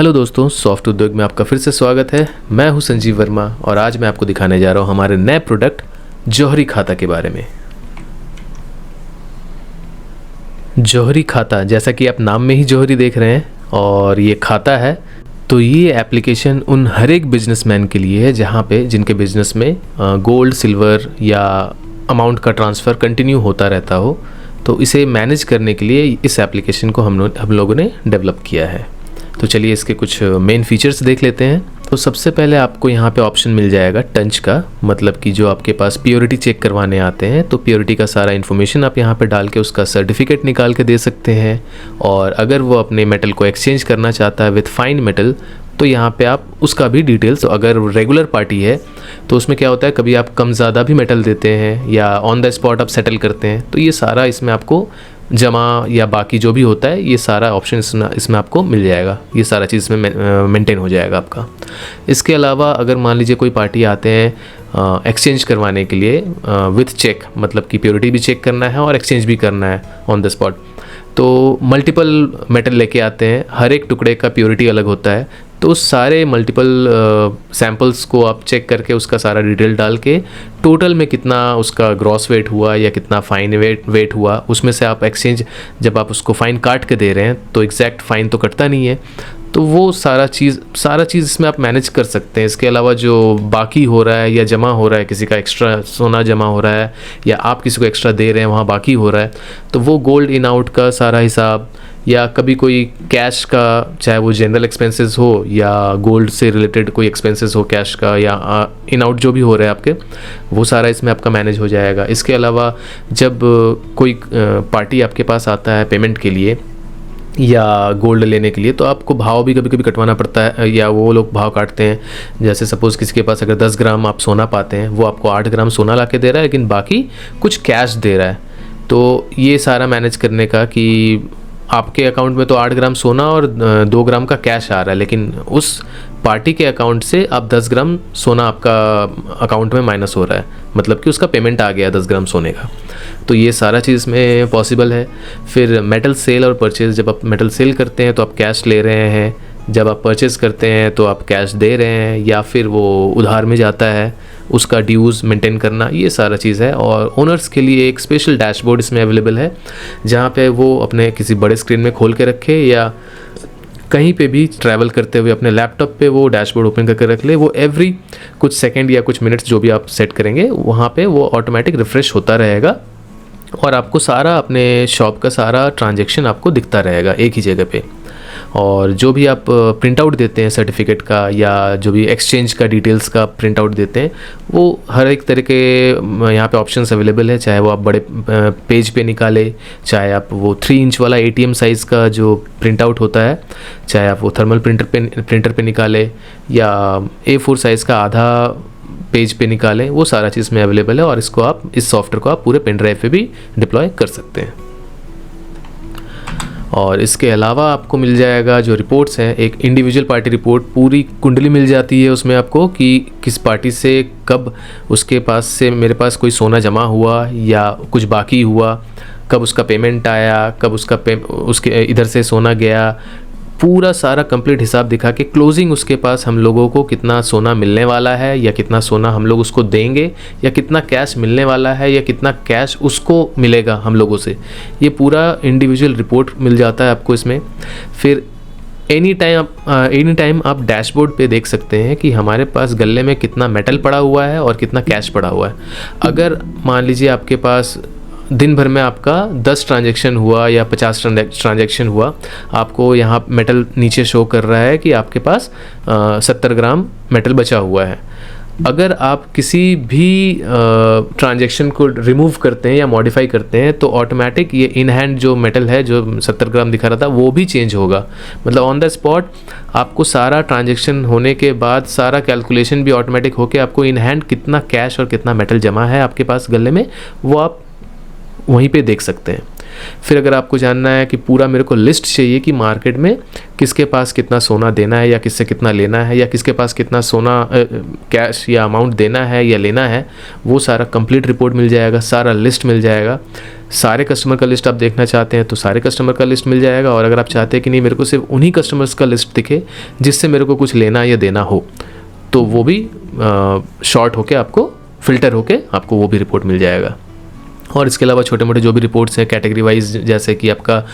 Hello दोस्तों, soft उद्योग में आपका फिर से स्वागत है। मैं हूं संजीव वर्मा और आज मैं आपको दिखाने जा रहा हूं हमारे नए प्रोडक्ट जौहरी खाता के बारे में। जौहरी खाता, जैसा कि आप नाम में ही जौहरी देख रहे हैं और ये खाता है, तो ये एप्लीकेशन उन हर एक बिजनेसमैन के लिए है जहां पे जिनके बिजनेस में गोल्ड, सिल्वर या अमाउंट का ट्रांसफ़र कंटिन्यू होता रहता हो। तो इसे मैनेज करने के लिए इस एप्लीकेशन को हम लोगों ने डेवलप किया है। तो चलिए इसके कुछ मेन फीचर्स देख लेते हैं। तो सबसे पहले आपको यहाँ पे ऑप्शन मिल जाएगा टंच का, मतलब कि जो आपके पास प्योरिटी चेक करवाने आते हैं तो प्योरिटी का सारा इन्फॉर्मेशन आप यहाँ पे डाल के उसका सर्टिफिकेट निकाल के दे सकते हैं। और अगर वो अपने मेटल को एक्सचेंज करना चाहता है विथ फाइन मेटल तो यहाँ पे आप उसका भी डिटेल्स, अगर रेगुलर पार्टी है तो उसमें क्या होता है, कभी आप कम ज़्यादा भी मेटल देते हैं या ऑन द स्पॉट आप सेटल करते हैं, तो ये सारा इसमें आपको जमा या बाकी जो भी होता है ये सारा ऑप्शन इसमें आपको मिल जाएगा। ये सारा चीज़ इसमें मेंटेन हो जाएगा आपका। इसके अलावा अगर मान लीजिए कोई पार्टी आते हैं एक्सचेंज करवाने के लिए विथ चेक, मतलब कि प्योरिटी भी चेक करना है और एक्सचेंज भी करना है ऑन द स्पॉट, तो मल्टीपल मेटल लेके आते हैं, हर एक टुकड़े का प्योरिटी अलग होता है। तो उस सारे मल्टीपल सैम्पल्स को आप चेक करके उसका सारा डिटेल डाल के टोटल में कितना उसका ग्रॉस वेट हुआ या कितना फाइन वेट हुआ, उसमें से आप एक्सचेंज जब आप उसको फ़ाइन काट के दे रहे हैं तो एग्जैक्ट फ़ाइन तो कटता नहीं है, तो वो सारा चीज़ इसमें आप मैनेज कर सकते हैं। इसके अलावा जो बाकी हो रहा है या जमा हो रहा है, किसी का एक्स्ट्रा सोना जमा हो रहा है या आप किसी को एक्स्ट्रा दे रहे हैं वहाँ बाकी हो रहा है, तो वो गोल्ड इन आउट का सारा हिसाब, या कभी कोई कैश का, चाहे वो जनरल एक्सपेंसेस हो या गोल्ड से रिलेटेड कोई एक्सपेंसेस हो कैश का या इन आउट जो भी हो रहा है आपके, वो सारा इसमें आपका मैनेज हो जाएगा। इसके अलावा जब कोई पार्टी आपके पास आता है पेमेंट के लिए या गोल्ड लेने के लिए, तो आपको भाव भी कभी कभी कटवाना पड़ता है या वो लोग भाव काटते हैं। जैसे सपोज़ किसी के पास अगर 10 ग्राम आप सोना पाते हैं, वो आपको 8 ग्राम सोना ला के दे रहा है लेकिन बाकी कुछ कैश दे रहा है। तो ये सारा मैनेज करने का कि आपके अकाउंट में तो 8 ग्राम सोना और 2 ग्राम का कैश आ रहा है, लेकिन उस पार्टी के अकाउंट से आप 10 ग्राम सोना आपका अकाउंट में माइनस हो रहा है, मतलब कि उसका पेमेंट आ गया 10 ग्राम सोने का। तो ये सारा चीज़ में पॉसिबल है। फिर मेटल सेल और परचेज़, जब आप मेटल सेल करते हैं तो आप कैश ले रहे हैं, जब आप परचेज़ करते हैं तो आप कैश दे रहे हैं या फिर वो उधार में जाता है, उसका ड्यूज़ मेंटेन करना, ये सारा चीज़ है। और ओनर्स के लिए एक स्पेशल डैशबोर्ड इसमें अवेलेबल है जहाँ पे वो अपने किसी बड़े स्क्रीन में खोल के रखे या कहीं पे भी ट्रैवल करते हुए अपने लैपटॉप पे वो डैशबोर्ड ओपन करके रख ले। वो एवरी कुछ सेकंड या कुछ मिनट्स जो भी आप सेट करेंगे वहाँ पे वो ऑटोमेटिक रिफ़्रेश होता रहेगा और आपको सारा अपने शॉप का सारा ट्रांजैक्शन आपको दिखता रहेगा एक ही जगह पे। और जो भी आप प्रिंट आउट देते हैं सर्टिफिकेट का या जो भी एक्सचेंज का डिटेल्स का प्रिंट आउट देते हैं, वो हर एक तरह के यहाँ पे ऑप्शंस अवेलेबल है। चाहे वो आप बड़े पेज पे निकाले, चाहे आप वो 3 इंच वाला ATM साइज़ का जो प्रिंट आउट होता है, चाहे आप वो थर्मल प्रिंटर पे निकाले या A4 साइज़ का आधा पेज पे निकालें, वो सारा चीज़ में अवेलेबल है। और इसको आप, इस सॉफ्टवेयर को आप पूरे पेन ड्राइव पे भी डिप्लॉय कर सकते हैं। और इसके अलावा आपको मिल जाएगा जो रिपोर्ट्स हैं, एक इंडिविजुअल पार्टी रिपोर्ट, पूरी कुंडली मिल जाती है उसमें आपको कि किस पार्टी से कब उसके पास से मेरे पास कोई सोना जमा हुआ या कुछ बाकी हुआ, कब उसका पेमेंट आया, कब उसके इधर से सोना गया, पूरा सारा कंप्लीट हिसाब दिखा के क्लोजिंग उसके पास हम लोगों को कितना सोना मिलने वाला है या कितना सोना हम लोग उसको देंगे या कितना कैश मिलने वाला है या कितना कैश उसको मिलेगा हम लोगों से, ये पूरा इंडिविजुअल रिपोर्ट मिल जाता है आपको इसमें। फिर एनी टाइम आप डैशबोर्ड पे देख सकते हैं कि हमारे पास गल्ले में कितना मेटल पड़ा हुआ है और कितना कैश पड़ा हुआ है। अगर मान लीजिए आपके पास दिन भर में आपका 10 ट्रांजैक्शन हुआ या 50 ट्रांजैक्शन हुआ, आपको यहाँ मेटल नीचे शो कर रहा है कि आपके पास 70 ग्राम मेटल बचा हुआ है। अगर आप किसी भी ट्रांजैक्शन को रिमूव करते हैं या मॉडिफाई करते हैं तो ऑटोमेटिक ये इन हैंड जो मेटल है जो 70 ग्राम दिखा रहा था वो भी चेंज होगा। मतलब ऑन द स्पॉट आपको सारा ट्रांजैक्शन होने के बाद सारा कैलकुलेशन भी ऑटोमेटिक होके आपको इन हैंड कितना कैश और कितना मेटल जमा है आपके पास गले में, वो आप वहीं पे देख सकते हैं। फिर अगर आपको जानना है कि पूरा मेरे को लिस्ट चाहिए कि मार्केट में किसके पास कितना सोना देना है या किससे कितना लेना है या किसके पास कितना सोना कैश या अमाउंट देना है या लेना है, वो सारा कंप्लीट रिपोर्ट मिल जाएगा, सारा लिस्ट मिल जाएगा। सारे कस्टमर का लिस्ट आप देखना चाहते हैं तो सारे कस्टमर का लिस्ट मिल जाएगा, और अगर आप चाहते हैं कि नहीं मेरे को सिर्फ उन्हीं कस्टमर्स का लिस्ट दिखे जिससे मेरे को कुछ लेना या देना हो, तो वो भी शॉर्ट होके आपको फ़िल्टर होके आपको वो भी रिपोर्ट मिल जाएगा। और इसके अलावा छोटे मोटे जो भी रिपोर्ट्स हैं कैटेगरी वाइज, जैसे कि आपका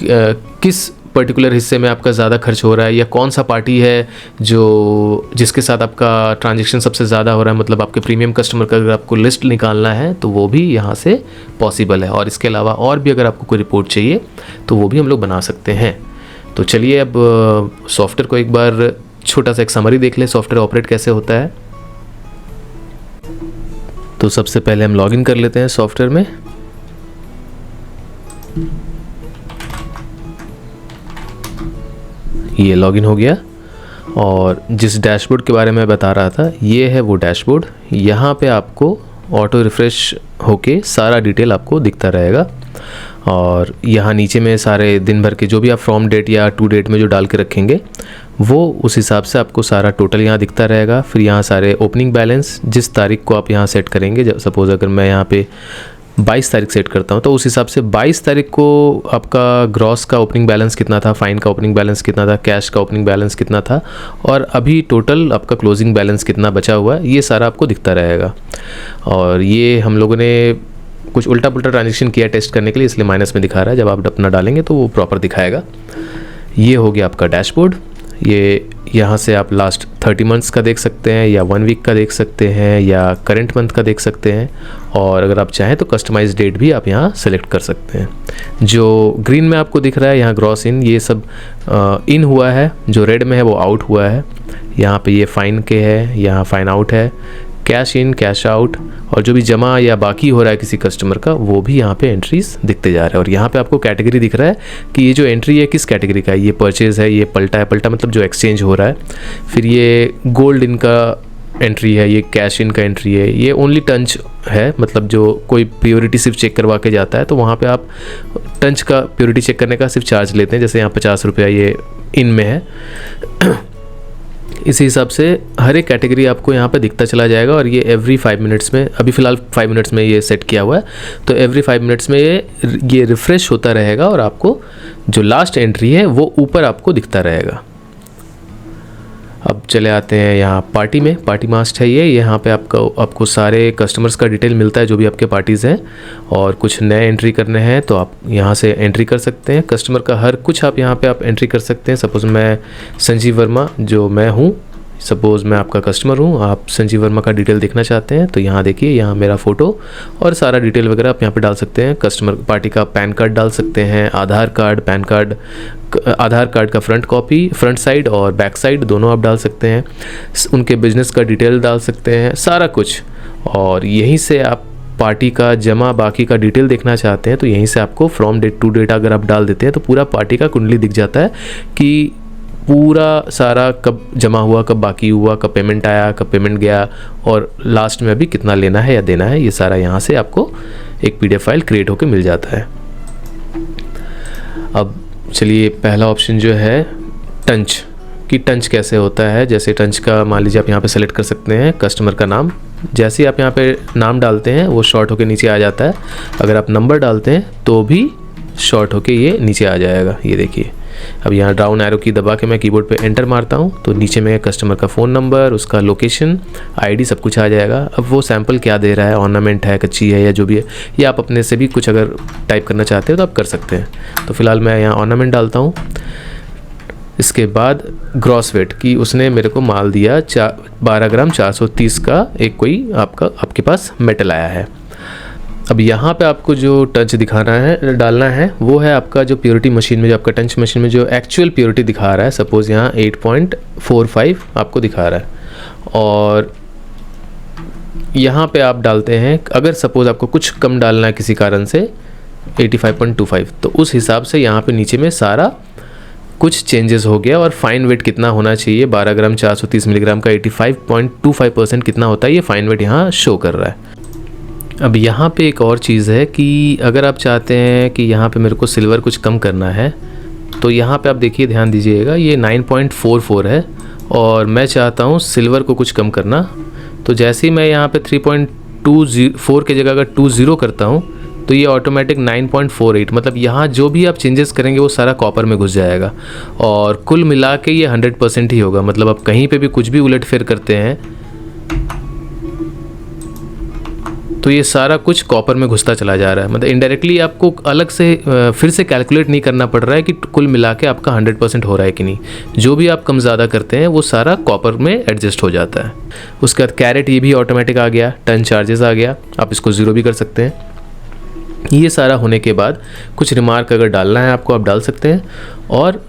किस पर्टिकुलर हिस्से में आपका ज़्यादा खर्च हो रहा है या कौन सा पार्टी है जिसके साथ आपका ट्रांजैक्शन सबसे ज़्यादा हो रहा है, मतलब आपके प्रीमियम कस्टमर का अगर आपको लिस्ट निकालना है तो वो भी यहाँ से पॉसिबल है। और इसके अलावा और भी अगर आपको कोई रिपोर्ट चाहिए तो वो भी हम लोग बना सकते हैं। तो चलिए अब सॉफ्टवेयर को एक बार छोटा सा एक समरी देख ले, सॉफ्टवेयर ऑपरेट कैसे होता है। तो सबसे पहले हम लॉगिन कर लेते हैं सॉफ्टवेयर में। ये लॉगिन हो गया, और जिस डैशबोर्ड के बारे में बता रहा था ये है वो डैशबोर्ड। यहाँ पे आपको ऑटो रिफ्रेश होके सारा डिटेल आपको दिखता रहेगा, और यहाँ नीचे में सारे दिन भर के जो भी आप फ्रॉम डेट या टू डेट में जो डाल के रखेंगे वो उस हिसाब से आपको सारा टोटल यहाँ दिखता रहेगा। फिर यहाँ सारे ओपनिंग बैलेंस जिस तारीख को आप यहाँ सेट करेंगे, जब सपोज़ अगर मैं यहाँ पे 22 तारीख सेट करता हूँ तो उस हिसाब से 22 तारीख को आपका ग्रॉस का ओपनिंग बैलेंस कितना था, फाइन का ओपनिंग बैलेंस कितना था, कैश का ओपनिंग बैलेंस कितना था, और अभी टोटल आपका क्लोजिंग बैलेंस कितना बचा हुआ है, ये सारा आपको दिखता रहेगा। और ये हम लोगों ने कुछ उल्टा पुल्टा ट्रांजेक्शन किया टेस्ट करने के लिए, इसलिए माइनस में दिखा रहा है। जब आप अपना डालेंगे तो वो प्रॉपर दिखाएगा। ये हो गया आपका डैशबोर्ड। ये यहाँ से आप लास्ट 30 मंथ्स का देख सकते हैं या 1 वीक का देख सकते हैं या करंट मंथ का देख सकते हैं, और अगर आप चाहें तो कस्टमाइज डेट भी आप यहाँ सेलेक्ट कर सकते हैं। जो ग्रीन में आपको दिख रहा है यहाँ ग्रॉस इन, ये सब इन हुआ है, जो रेड में है वो आउट हुआ है। यहाँ पे ये फाइन के है, यहाँ फाइन आउट है, कैश इन कैश आउट, और जो भी जमा या बाकी हो रहा है किसी कस्टमर का वो भी यहाँ पे एंट्रीज दिखते जा रहे हैं। और यहाँ पे आपको कैटेगरी दिख रहा है कि ये जो एंट्री है किस कैटेगरी का है, ये परचेज़ है, ये पलटा है, पलटा मतलब जो एक्सचेंज हो रहा है। फिर ये गोल्ड इनका एंट्री है, ये कैश इन का एंट्री है, ये ओनली टंच है, मतलब जो कोई प्योरिटी सिर्फ चेक करवा के जाता है तो वहाँ पे आप टंच का प्योरिटी चेक करने का सिर्फ चार्ज लेते हैं, जैसे यहाँ 50 रुपया ये इन में है। इसी हिसाब से हर एक कैटेगरी आपको यहाँ पे दिखता चला जाएगा, और ये एवरी 5 मिनट्स में, अभी फ़िलहाल 5 मिनट्स में ये सेट किया हुआ है, तो एवरी 5 मिनट्स में ये रिफ़्रेश होता रहेगा और आपको जो लास्ट एंट्री है वो ऊपर आपको दिखता रहेगा। अब चले आते हैं यहाँ पार्टी में, पार्टी मास्ट है ये। यहाँ पे आपको सारे कस्टमर्स का डिटेल मिलता है जो भी आपके पार्टीज़ हैं, और कुछ नए एंट्री करने हैं तो आप यहाँ से एंट्री कर सकते हैं। कस्टमर का हर कुछ आप यहाँ पे आप एंट्री कर सकते हैं। सपोज़ मैं संजीव वर्मा जो मैं हूँ, सपोज़ मैं आपका कस्टमर हूँ, आप संजीव वर्मा का डिटेल देखना चाहते हैं तो यहाँ देखिए, यहाँ मेरा फ़ोटो और सारा डिटेल वगैरह आप यहाँ पे डाल सकते हैं। कस्टमर पार्टी का पैन कार्ड डाल सकते हैं, आधार कार्ड, पैन कार्ड, आधार कार्ड का फ्रंट कॉपी, फ्रंट साइड और बैक साइड दोनों आप डाल सकते हैं। उनके बिजनेस का डिटेल डाल सकते हैं, सारा कुछ। और यहीं से आप पार्टी का जमा बाकी का डिटेल देखना चाहते हैं तो यहीं से आपको फ्रॉम डेट टू डेट अगर आप डाल देते हैं तो पूरा पार्टी का कुंडली दिख जाता है कि पूरा सारा कब जमा हुआ, कब बाकी हुआ, कब पेमेंट आया, कब पेमेंट गया, और लास्ट में अभी कितना लेना है या देना है। ये सारा यहाँ से आपको एक PDF फाइल क्रिएट होकर मिल जाता है। अब चलिए पहला ऑप्शन जो है टंच कि टंच कैसे होता है। जैसे टंच का मान लीजिए आप यहाँ पे सेलेक्ट कर सकते हैं कस्टमर का नाम। जैसे ही आप यहाँ पे नाम डालते हैं वो शॉर्ट होके नीचे आ जाता है। अगर आप नंबर डालते हैं तो भी शॉर्ट होके ये नीचे आ जाएगा। ये देखिए, अब यहाँ डाउन एरो की दबा के मैं कीबोर्ड पे एंटर मारता हूँ तो नीचे में कस्टमर का फ़ोन नंबर, उसका लोकेशन, ID सब कुछ आ जाएगा। अब वो सैंपल क्या दे रहा है, ऑर्नामेंट है, कच्ची है या जो भी है, या आप अपने से भी कुछ अगर टाइप करना चाहते हो तो आप कर सकते हैं। तो फिलहाल मैं यहाँ ऑर्नामेंट डालता हूँ। इसके बाद ग्रॉस वेट की उसने मेरे को माल दिया 12 ग्राम 430 का एक कोई आपके पास मेटल आया है। अब यहाँ पे आपको जो टच दिखाना है, डालना है, वो है आपका जो प्योरिटी मशीन में, जो आपका टंच मशीन में जो एक्चुअल प्योरिटी दिखा रहा है। सपोज़ यहाँ 8.45 आपको दिखा रहा है, और यहाँ पे आप डालते हैं, अगर सपोज़ आपको कुछ कम डालना है किसी कारण से 85.25, तो उस हिसाब से यहाँ पे नीचे में सारा कुछ चेंजेस हो गया। और फाइन वेट कितना होना चाहिए, 12 ग्राम 430 मिलीग्राम का 85.25% कितना होता है, ये फाइन वेट यहाँ शो कर रहा है। अब यहाँ पे एक और चीज़ है कि अगर आप चाहते हैं कि यहाँ पे मेरे को सिल्वर कुछ कम करना है, तो यहाँ पे आप देखिए, ध्यान दीजिएगा, ये 9.44 है और मैं चाहता हूँ सिल्वर को कुछ कम करना। तो जैसे ही मैं यहाँ पे 3.24 की जगह अगर 20 करता हूँ तो ये ऑटोमेटिक 9.48, मतलब यहाँ जो भी आप चेंजेस करेंगे वो सारा कॉपर में घुस जाएगा और कुल मिला के ये 100% ही होगा। मतलब आप कहीं पे भी कुछ भी उलट फेर करते हैं तो ये सारा कुछ कॉपर में घुसता चला जा रहा है। मतलब इनडायरेक्टली आपको अलग से फिर से कैलकुलेट नहीं करना पड़ रहा है कि कुल मिला के आपका 100% हो रहा है कि नहीं। जो भी आप कम ज़्यादा करते हैं वो सारा कॉपर में एडजस्ट हो जाता है। उसके बाद कैरेट, ये भी ऑटोमेटिक आ गया, टन चार्जेस आ गया, आप इसको 0 भी कर सकते हैं। ये सारा होने के बाद कुछ रिमार्क अगर डालना है आपको, आप डाल सकते हैं। और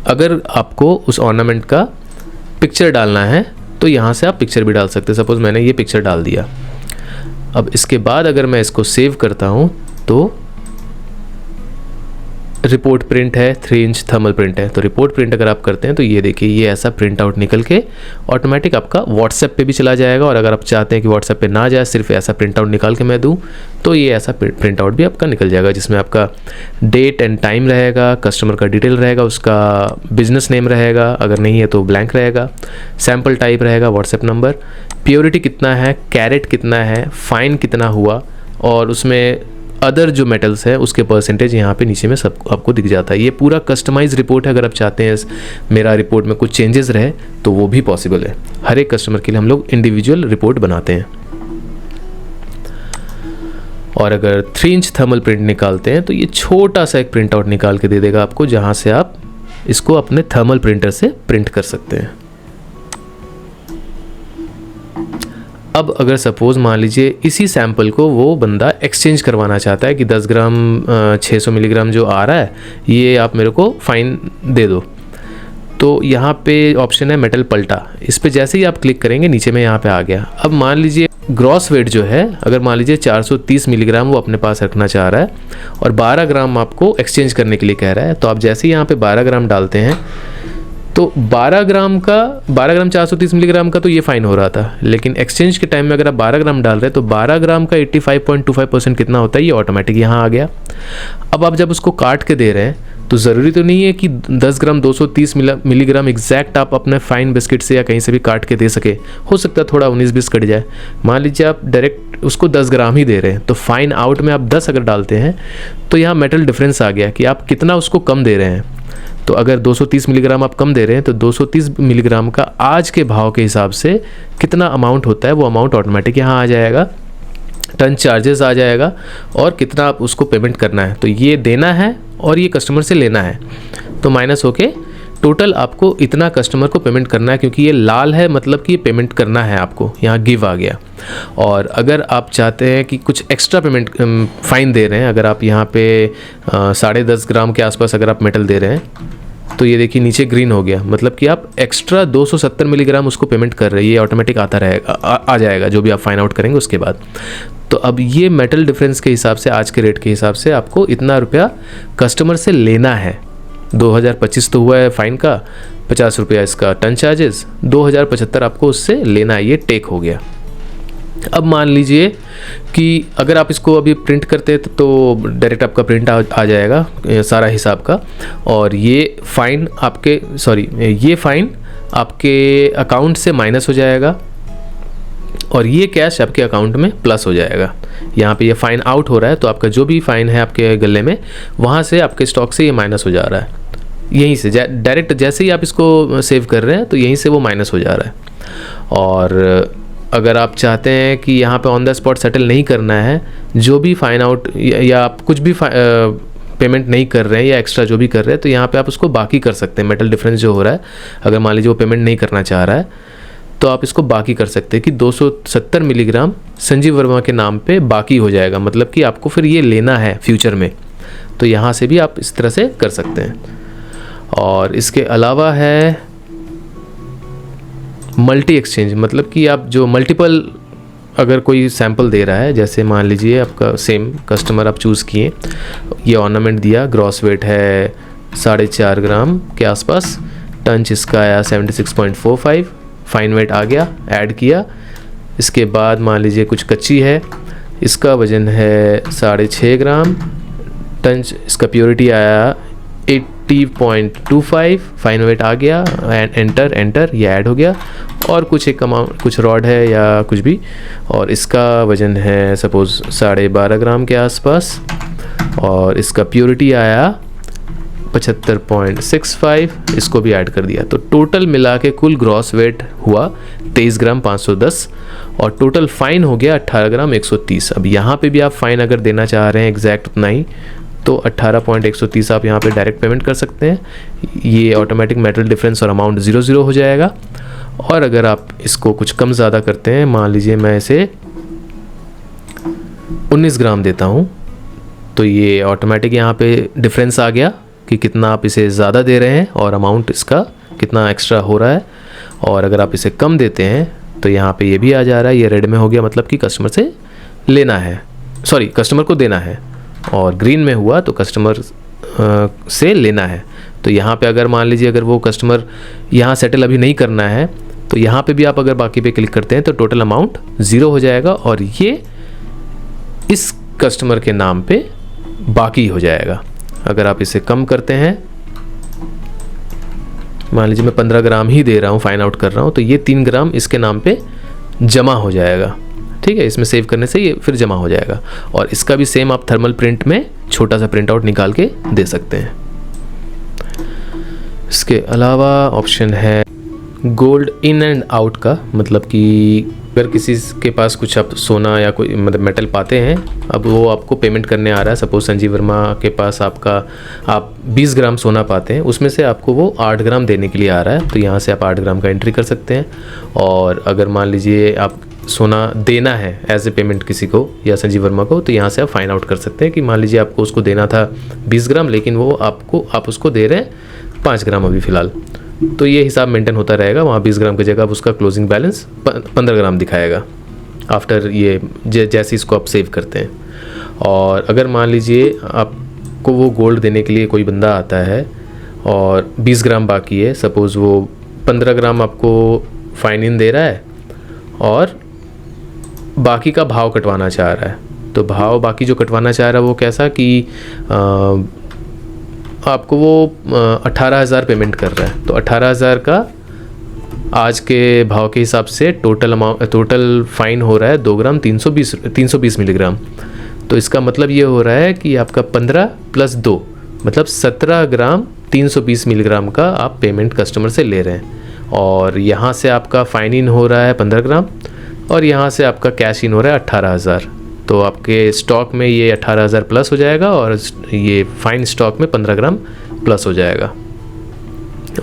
अगर आपको उस ऑर्नामेंट का पिक्चर डालना है तो यहाँ से आप पिक्चर भी डाल सकते हैं। सपोज़ मैंने ये पिक्चर डाल दिया। अब इसके बाद अगर मैं इसको सेव करता हूँ तो रिपोर्ट प्रिंट है, 3 इंच थर्मल प्रिंट है। तो रिपोर्ट प्रिंट अगर आप करते हैं तो ये देखिए, ये ऐसा प्रिंट आउट निकल के ऑटोमेटिक आपका व्हाट्सएप पे भी चला जाएगा। और अगर आप चाहते हैं कि व्हाट्सएप पे ना जाए, सिर्फ ऐसा प्रिंट आउट निकाल के मैं दूं, तो ये ऐसा प्रिंट आउट भी आपका निकल जाएगा, जिसमें आपका डेट एंड टाइम रहेगा, कस्टमर का डिटेल रहेगा, उसका बिजनेस नेम रहेगा, अगर नहीं है तो ब्लैंक रहेगा, सैम्पल टाइप रहेगा, व्हाट्सएप नंबर, प्योरिटी कितना है, कैरेट कितना है, फाइन कितना हुआ, और उसमें अदर जो मेटल्स है उसके परसेंटेज यहाँ पे नीचे में सब आपको दिख जाता है। ये पूरा कस्टमाइज रिपोर्ट है। अगर आप चाहते हैं मेरा रिपोर्ट में कुछ चेंजेस रहे तो वो भी पॉसिबल है। हर एक कस्टमर के लिए हम लोग इंडिविजुअल रिपोर्ट बनाते हैं। और अगर 3 इंच थर्मल प्रिंट निकालते हैं तो ये छोटा सा एक प्रिंट आउट निकाल के दे देगा आपको, जहाँ से आप इसको अपने थर्मल प्रिंटर से प्रिंट कर सकते हैं। अब अगर सपोज़ मान लीजिए इसी सैंपल को वो बंदा एक्सचेंज करवाना चाहता है कि 10 ग्राम 600 मिलीग्राम जो आ रहा है ये आप मेरे को फ़ाइन दे दो, तो यहाँ पे ऑप्शन है मेटल पलटा। इस पे जैसे ही आप क्लिक करेंगे नीचे में यहाँ पे आ गया। अब मान लीजिए ग्रॉस वेट जो है, अगर मान लीजिए 430 मिलीग्राम वो अपने पास रखना चाह रहा है और 12 ग्राम आपको एक्सचेंज करने के लिए कह रहा है, तो आप जैसे ही यहाँ पे 12 ग्राम डालते हैं तो 12 ग्राम 430 मिलीग्राम का तो ये फ़ाइन हो रहा था, लेकिन एक्सचेंज के टाइम में अगर आप 12 ग्राम डाल रहे हैं तो 12 ग्राम का 85.25% कितना होता है, ये ऑटोमेटिक यहाँ आ गया। अब आप जब उसको काट के दे रहे हैं तो ज़रूरी तो नहीं है कि 10 ग्राम 230 मिलीग्राम एग्जैक्ट आप अपने फाइन बिस्किट से या कहीं से भी काट के दे सके। हो सकता है थोड़ा 19-20 कट जाए। मान लीजिए आप डायरेक्ट उसको 10 ग्राम ही दे रहे हैं तो फाइन आउट में आप 10 अगर डालते हैं तो यहाँ मेटल डिफरेंस आ गया कि आप कितना उसको कम दे रहे हैं। तो अगर 230 मिलीग्राम आप कम दे रहे हैं तो 230 मिलीग्राम का आज के भाव के हिसाब से कितना अमाउंट होता है वो अमाउंट ऑटोमेटिक यहाँ आ जाएगा, टन चार्जेस आ जाएगा और कितना आप उसको पेमेंट करना है। तो ये देना है और ये कस्टमर से लेना है, तो माइनस होके टोटल आपको इतना कस्टमर को पेमेंट करना है, क्योंकि ये लाल है मतलब कि ये पेमेंट करना है आपको, यहाँ गिव आ गया। और अगर आप चाहते हैं कि कुछ एक्स्ट्रा पेमेंट फ़ाइन दे रहे हैं, अगर आप यहाँ पे 10.5 ग्राम के आसपास अगर आप मेटल दे रहे हैं तो ये देखिए नीचे ग्रीन हो गया, मतलब कि आप एक्स्ट्रा 270 मिलीग्राम उसको पेमेंट कर रहे हैं। ये ऑटोमेटिक आता रहेगा, आ जाएगा जो भी आप फाइन आउट करेंगे उसके बाद। तो अब ये मेटल डिफरेंस के हिसाब से, आज के रेट के हिसाब से आपको इतना रुपया कस्टमर से लेना है। 2025 तो हुआ है फ़ाइन का, 50 रुपया इसका टन चार्जेस, 2075 आपको उससे लेना है। ये टेक हो गया। अब मान लीजिए कि अगर आप इसको अभी प्रिंट करते तो डायरेक्ट आपका प्रिंट आ जाएगा सारा हिसाब का, और ये फ़ाइन आपके अकाउंट से माइनस हो जाएगा और ये कैश आपके अकाउंट में प्लस हो जाएगा। यहाँ पे ये फ़ाइन आउट हो रहा है तो आपका जो भी फ़ाइन है आपके गले में, वहाँ से आपके स्टॉक से ये माइनस हो जा रहा है। यहीं से डायरेक्ट जैसे ही आप इसको सेव कर रहे हैं तो यहीं से वो माइनस हो जा रहा है। और अगर आप चाहते हैं कि यहाँ पे ऑन द स्पॉट सेटल नहीं करना है, जो भी फ़ाइन आउट या आप कुछ भी पेमेंट नहीं कर रहे हैं या एक्स्ट्रा जो भी कर रहे हैं, तो यहाँ पे आप उसको बाकी कर सकते हैं। मेटल डिफरेंस जो हो रहा है, अगर मान लीजिए वो पेमेंट नहीं करना चाह रहा है तो आप इसको बाकी कर सकते हैं कि 270 मिलीग्राम संजीव वर्मा के नाम पे बाकी हो जाएगा, मतलब कि आपको फिर ये लेना है फ्यूचर में। तो यहाँ से भी आप इस तरह से कर सकते हैं। और इसके अलावा है मल्टी एक्सचेंज, मतलब कि आप जो मल्टीपल अगर कोई सैंपल दे रहा है, जैसे मान लीजिए आपका सेम कस्टमर आप चूज़ किए, ये ऑर्नामेंट दिया, ग्रॉस वेट है 4.5 ग्राम के आसपास, टंच इसका आया 76.45, फाइन वेट आ गया, ऐड किया। इसके बाद मान लीजिए कुछ कच्ची है, इसका वज़न है 6.5 ग्राम, टंच इसका प्योरिटी आया 80.25, फाइन वेट आ गया, एंटर ये ऐड हो गया, और कुछ एक अमाउंट कुछ रॉड है या कुछ भी, और इसका वज़न है सपोज़ 12.5 ग्राम के आसपास, और इसका प्योरिटी आया 75.65, इसको भी ऐड कर दिया। तो टोटल मिला के कुल ग्रॉस वेट हुआ 23 ग्राम 510, और टोटल फ़ाइन हो गया 18 ग्राम 130। अब यहाँ पे भी आप फ़ाइन अगर देना चाह रहे हैं एग्जैक्ट उतना ही, तो 18.130 आप यहाँ पे डायरेक्ट पेमेंट कर सकते हैं। ये ऑटोमेटिक मेटल डिफरेंस और अमाउंट 00 हो जाएगा। और अगर आप इसको कुछ कम ज़्यादा करते हैं, मान लीजिए मैं इसे 19 ग्राम देता हूँ, तो ये ऑटोमेटिक यहाँ पे डिफरेंस आ गया कि कितना आप इसे ज़्यादा दे रहे हैं और अमाउंट इसका कितना एक्स्ट्रा हो रहा है। और अगर आप इसे कम देते हैं तो यहाँ पे ये भी आ जा रहा है, ये रेड में हो गया, मतलब कि कस्टमर से लेना है, सॉरी कस्टमर को देना है, और ग्रीन में हुआ तो कस्टमर से लेना है। तो यहाँ पे अगर मान लीजिए अगर वो कस्टमर यहाँ सेटल अभी नहीं करना है, तो यहाँ पे भी आप अगर बाकी पे क्लिक करते हैं तो टोटल अमाउंट 0 हो जाएगा, और ये इस कस्टमर के नाम पे बाकी हो जाएगा। अगर आप इसे कम करते हैं, मान लीजिए मैं 15 ग्राम ही दे रहा हूँ, फाइन आउट कर रहा हूँ, तो ये 3 ग्राम इसके नाम पे जमा हो जाएगा। ठीक है, इसमें सेव करने से ये फिर जमा हो जाएगा। और इसका भी सेम आप थर्मल प्रिंट में छोटा सा प्रिंट आउट निकाल के दे सकते हैं। इसके अलावा ऑप्शन है गोल्ड इन एंड आउट का, मतलब कि अगर किसी के पास कुछ आप सोना या कोई मतलब मेटल पाते हैं, अब वो आपको पेमेंट करने आ रहा है, सपोज संजीव वर्मा के पास आप 20 ग्राम सोना पाते हैं, उसमें से आपको वो 8 ग्राम देने के लिए आ रहा है, तो यहाँ से आप 8 ग्राम का एंट्री कर सकते हैं। और अगर मान लीजिए आप सोना देना है एज ए पेमेंट किसी को या संजीव वर्मा को, तो यहाँ से आप फाइंड आउट कर सकते हैं कि मान लीजिए आपको उसको देना था 20 ग्राम, लेकिन वो आप उसको दे रहे हैं 5 ग्राम अभी फ़िलहाल, तो ये हिसाब मेंटेन होता रहेगा। वहाँ 20 ग्राम की जगह अब उसका क्लोजिंग बैलेंस 15 ग्राम दिखाएगा आफ्टर ये जैसे इसको आप सेव करते हैं। और अगर मान लीजिए आपको वो गोल्ड देने के लिए कोई बंदा आता है और 20 ग्राम बाकी है, सपोज़ वो 15 ग्राम आपको फाइन इन दे रहा है और बाकी का भाव कटवाना चाह रहा है, तो भाव बाकी जो कटवाना चाह रहा है वो कैसा कि आपको वो 18,000 पेमेंट कर रहा है, तो 18,000 का आज के भाव के हिसाब से टोटल फाइन हो रहा है 2 ग्राम 320 मिलीग्राम। तो इसका मतलब ये हो रहा है कि आपका 15 + 2 मतलब 17 ग्राम 320 मिलीग्राम का आप पेमेंट कस्टमर से ले रहे हैं। और यहाँ से आपका फाइन इन हो रहा है 15 ग्राम और यहाँ से आपका कैश इन हो रहा है 18,000। तो आपके स्टॉक में ये 18,000 प्लस हो जाएगा और ये फाइन स्टॉक में 15 ग्राम प्लस हो जाएगा।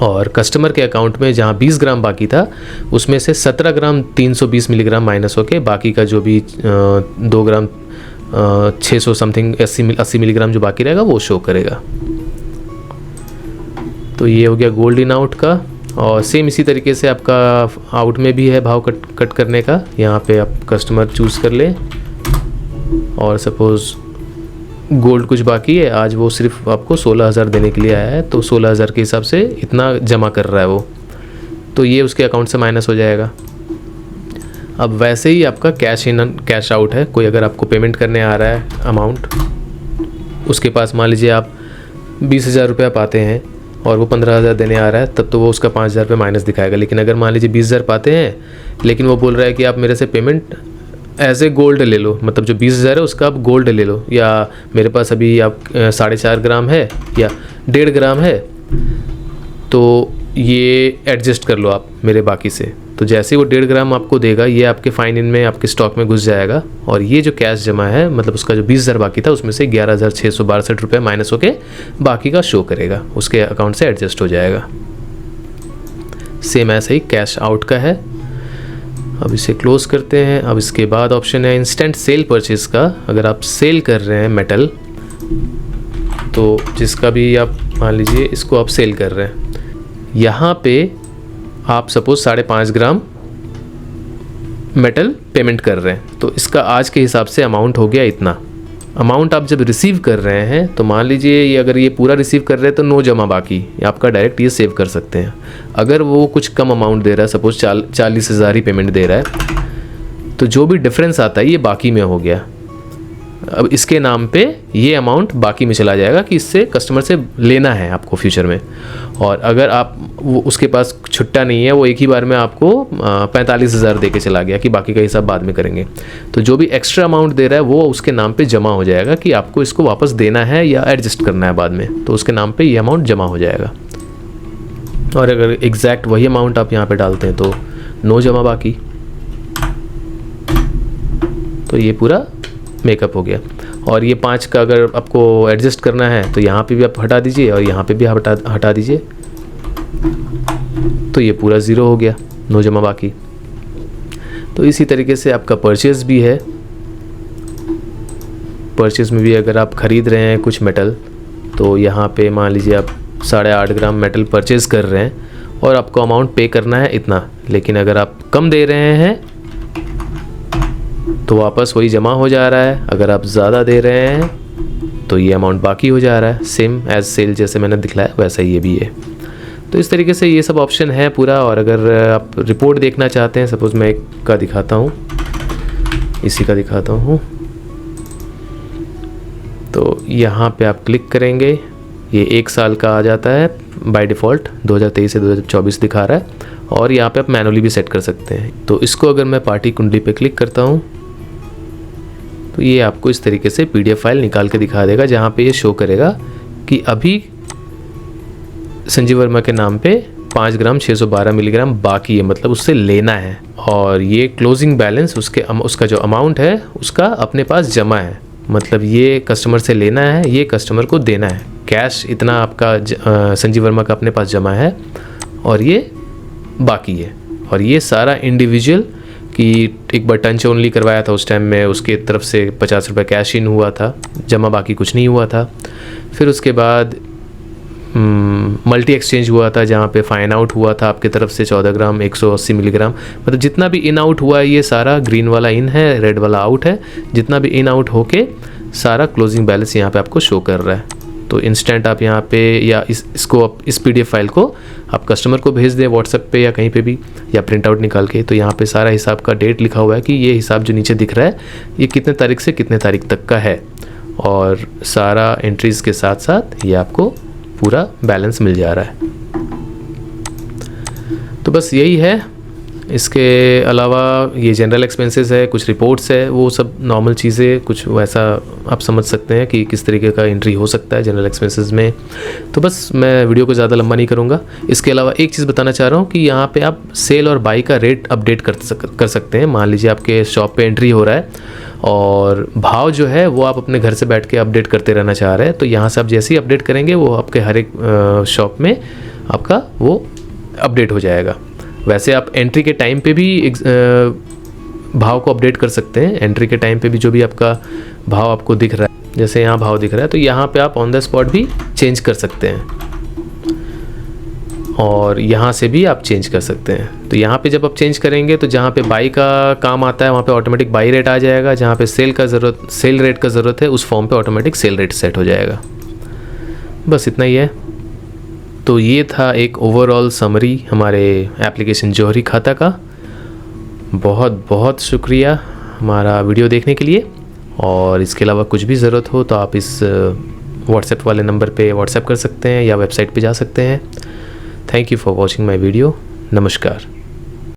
और कस्टमर के अकाउंट में जहाँ 20 ग्राम बाकी था उसमें से 17 ग्राम 320 मिलीग्राम माइनस होके बाकी का जो भी 2 ग्राम 600 समथिंग 80 मिलीग्राम जो बाकी रहेगा वो शो करेगा। तो ये हो गया गोल्ड इन आउट का। और सेम इसी तरीके से आपका आउट में भी है भाव कट करने का। यहाँ पे आप कस्टमर चूज़ कर लें और सपोज़ गोल्ड कुछ बाकी है, आज वो सिर्फ आपको 16,000 देने के लिए आया है, तो 16,000 के हिसाब से इतना जमा कर रहा है वो, तो ये उसके अकाउंट से माइनस हो जाएगा। अब वैसे ही आपका कैश इन कैश आउट है, कोई अगर आपको पेमेंट करने आ रहा है अमाउंट, उसके पास मान लीजिए आप 20,000 रुपया पाते हैं और वो 15,000 देने आ रहा है, तब तो वो उसका 5,000 रुपये माइनस दिखाएगा। लेकिन अगर मान लीजिए 20,000 पाते हैं लेकिन वो बोल रहा है कि आप मेरे से पेमेंट एज ए गोल्ड ले लो, मतलब जो 20,000 है उसका आप गोल्ड ले लो, या मेरे पास अभी आप 4.5 ग्राम है या 1.5 ग्राम है, तो ये एडजस्ट कर लो आप मेरे बाकी से। तो जैसे वो 1.5 ग्राम आपको देगा ये आपके फाइन इन में आपके स्टॉक में घुस जाएगा और ये जो कैश जमा है मतलब उसका जो 20,000 बाकी था उसमें से 11,662 रुपये माइनस होके बाकी का शो करेगा, उसके अकाउंट से एडजस्ट हो जाएगा। सेम ऐसे ही कैश आउट का है। अब इसे क्लोज करते हैं। अब इसके बाद ऑप्शन है इंस्टेंट सेल परचेज का। अगर आप सेल कर रहे हैं मेटल, तो जिसका भी आप मान लीजिए इसको आप सेल कर रहे हैं, यहाँ पे आप सपोज 5.5 ग्राम मेटल पेमेंट कर रहे हैं, तो इसका आज के हिसाब से अमाउंट हो गया इतना। अमाउंट आप जब रिसीव कर रहे हैं तो मान लीजिए ये अगर ये पूरा रिसीव कर रहे हैं तो 9 जमा बाकी, आपका डायरेक्ट ये सेव कर सकते हैं। अगर वो कुछ कम अमाउंट दे रहा है, सपोज 40,000 ही पेमेंट दे रहा है, तो जो भी डिफरेंस आता है ये बाकी में हो गया, अब इसके नाम पे ये अमाउंट बाकी में चला जाएगा कि इससे कस्टमर से लेना है आपको फ्यूचर में। और अगर आप वो उसके पास छुट्टा नहीं है, वो एक ही बार में आपको 45,000 दे के चला गया कि बाकी का हिसाब बाद में करेंगे, तो जो भी एक्स्ट्रा अमाउंट दे रहा है वो उसके नाम पे जमा हो जाएगा कि आपको इसको वापस देना है या एडजस्ट करना है बाद में, तो उसके नाम पे ये अमाउंट जमा हो जाएगा। और अगर एग्जैक्ट वही अमाउंट आप यहाँ पे डालते हैं तो नो जमा बाकी, तो ये पूरा मेकअप हो गया। और ये 5 का अगर आपको एडजस्ट करना है तो यहाँ पे भी आप हटा दीजिए और यहाँ पे भी हटा दीजिए, तो ये पूरा 0 हो गया, नो जमा बाकी। तो इसी तरीके से आपका परचेज़ भी है। परचेज़ में भी अगर आप ख़रीद रहे हैं कुछ मेटल, तो यहाँ पे मान लीजिए आप 8.5 ग्राम मेटल परचेज़ कर रहे हैं और आपको अमाउंट पे करना है इतना, लेकिन अगर आप कम दे रहे हैं तो वापस वही जमा हो जा रहा है। अगर आप ज़्यादा दे रहे हैं तो ये अमाउंट बाकी हो जा रहा है, सेम एज सेल जैसे मैंने दिखलाया वैसा ये भी है। तो इस तरीके से ये सब ऑप्शन है पूरा। और अगर आप रिपोर्ट देखना चाहते हैं, सपोज़ मैं एक का दिखाता हूँ, इसी का दिखाता हूँ, तो यहाँ पे आप क्लिक करेंगे, ये 1 साल का आ जाता है बाय डिफ़ॉल्ट, 2023 से 2024 दिखा रहा है। और यहाँ पे आप मैनुअली भी सेट कर सकते हैं। तो इसको अगर मैं पार्टी कुंडली पे क्लिक करता हूँ तो ये आपको इस तरीके से PDF फाइल निकाल के दिखा देगा, जहाँ पे ये शो करेगा कि अभी संजीव वर्मा के नाम पे 5 ग्राम 612 मिलीग्राम बाकी है, मतलब उससे लेना है। और ये क्लोजिंग बैलेंस उसका जो अमाउंट है उसका अपने पास जमा है, मतलब ये कस्टमर से लेना है, ये कस्टमर को देना है। कैश इतना आपका संजीव वर्मा का अपने पास जमा है और ये बाकी है। और ये सारा इंडिविजुअल कि एक बार टंच ओनली करवाया था उस टाइम में, उसके तरफ से 50 रुपये कैश इन हुआ था, जमा बाकी कुछ नहीं हुआ था। फिर उसके बाद मल्टी एक्सचेंज हुआ था, जहाँ पे फाइन आउट हुआ था आपके तरफ से 14 ग्राम 180 मिलीग्राम, मतलब जितना भी इन आउट हुआ ये सारा ग्रीन वाला इन है, रेड वाला आउट है, जितना भी इन आउट होके सारा क्लोजिंग बैलेंस यहाँ पे आपको शो कर रहा है। तो इंस्टेंट आप यहाँ पे या इसको आप इस PDF फाइल को आप कस्टमर को भेज दें व्हाट्सएप पे या कहीं पे भी, या प्रिंट आउट निकाल के, तो यहाँ पे सारा हिसाब का डेट लिखा हुआ है कि ये हिसाब जो नीचे दिख रहा है ये कितने तारीख से कितने तारीख तक का है, और सारा एंट्रीज़ के साथ साथ ये आपको पूरा बैलेंस मिल जा रहा है। तो बस यही है। इसके अलावा ये जनरल एक्सपेंसेस है, कुछ रिपोर्ट्स है, वो सब नॉर्मल चीज़ें, कुछ वैसा आप समझ सकते हैं कि किस तरीके का एंट्री हो सकता है जनरल एक्सपेंसेस में। तो बस मैं वीडियो को ज़्यादा लंबा नहीं करूँगा। इसके अलावा एक चीज़ बताना चाह रहा हूँ कि यहाँ पे आप सेल और बाई का रेट अपडेट कर सकते हैं। मान लीजिए आपके शॉप पे एंट्री हो रहा है और भाव जो है वो आप अपने घर से बैठ के अपडेट करते रहना चाह रहे हैं, तो यहाँ से आप जैसे ही अपडेट करेंगे वो आपके हर एक शॉप में आपका वो अपडेट हो जाएगा। वैसे आप एंट्री के टाइम पे भी भाव को अपडेट कर सकते हैं। एंट्री के टाइम पे भी जो भी आपका भाव आपको दिख रहा है, जैसे यहाँ भाव दिख रहा है, तो यहाँ पे आप ऑन द स्पॉट भी चेंज कर सकते हैं और यहाँ से भी आप चेंज कर सकते हैं। तो यहाँ पे जब आप चेंज करेंगे तो जहाँ पे बाई का काम आता है वहाँ पे ऑटोमेटिक बाई रेट आ जाएगा, जहाँ पे सेल रेट का ज़रूरत है उस फॉर्म पे ऑटोमेटिक सेल रेट सेट हो जाएगा। बस इतना ही है। तो ये था एक ओवरऑल समरी हमारे एप्लीकेशन जौहरी खाता का। बहुत बहुत शुक्रिया हमारा वीडियो देखने के लिए। और इसके अलावा कुछ भी ज़रूरत हो तो आप इस व्हाट्सएप वाले नंबर पे व्हाट्सएप कर सकते हैं या वेबसाइट पे जा सकते हैं। Thank you for watching my video. नमस्कार।